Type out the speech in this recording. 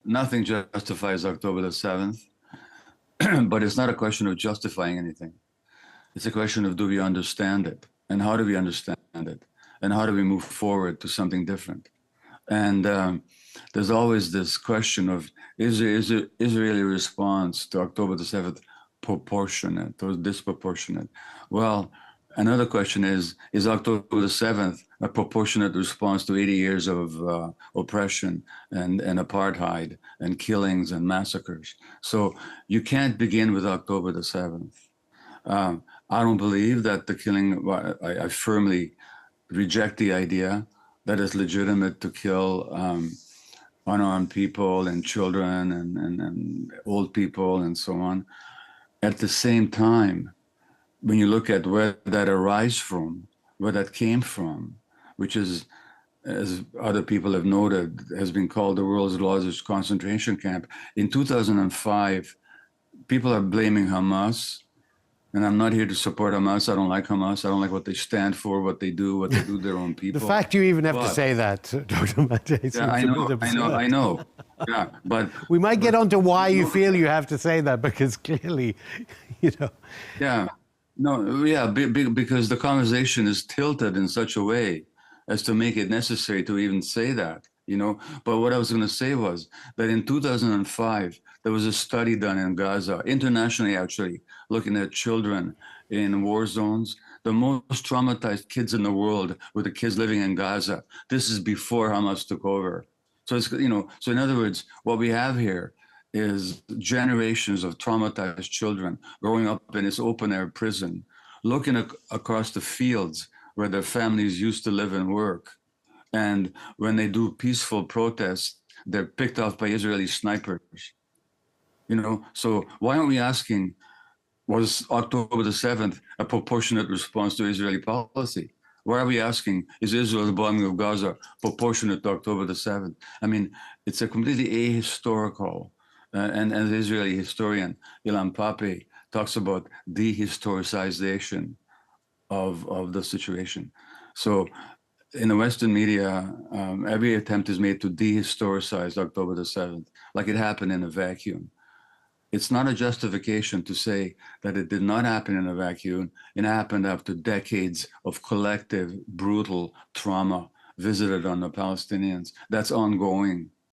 nothing justifies October the 7th, but it's not a question of justifying anything. It's a question of, do we understand it? And how do we understand it? And how do we move forward to something different? And there's always this question of, is Israeli response to October the 7th proportionate or disproportionate? Well, another question is October the 7th a proportionate response to 80 years of oppression and apartheid and killings and massacres? So you can't begin with October the 7th. I don't believe that the killing, I firmly reject the idea that it's legitimate to kill unarmed people and children and old people and so on. At the same time, when you look at where that arises from, where that came from, which is, as other people have noted, has been called the world's largest concentration camp. In 2005, people are blaming Hamas. And I'm not here to support Hamas. I don't like Hamas. I don't like what they stand for, what they do to their own people. The fact you even have to say that, Dr. Maté. Yeah, I know. Yeah, but we might get onto why you feel you have to say that, because clearly, you know. Yeah, no, yeah, because the conversation is tilted in such a way as to make it necessary to even say that, you know. But what I was going to say was that in 2005, there was a study done in Gaza, internationally actually, looking at children in war zones. The most traumatized kids in the world were the kids living in Gaza. This is before Hamas took over. So it's, you know, so in other words, what we have here is generations of traumatized children growing up in this open air prison, looking across the fields where their families used to live and work. And when they do peaceful protests, they're picked off by Israeli snipers. You know, so why aren't we asking, was October the 7th a proportionate response to Israeli policy? Why are we asking, is Israel's bombing of Gaza proportionate to October the 7th? I mean, it's a completely ahistorical, and an Israeli historian, Ilan Pappé, talks about dehistoricization of the situation. So in the Western media, every attempt is made to dehistoricize October the 7th, like it happened in a vacuum. It's not a justification to say that it did not happen in a vacuum. It happened after decades of collective, brutal trauma visited on the Palestinians. That's ongoing.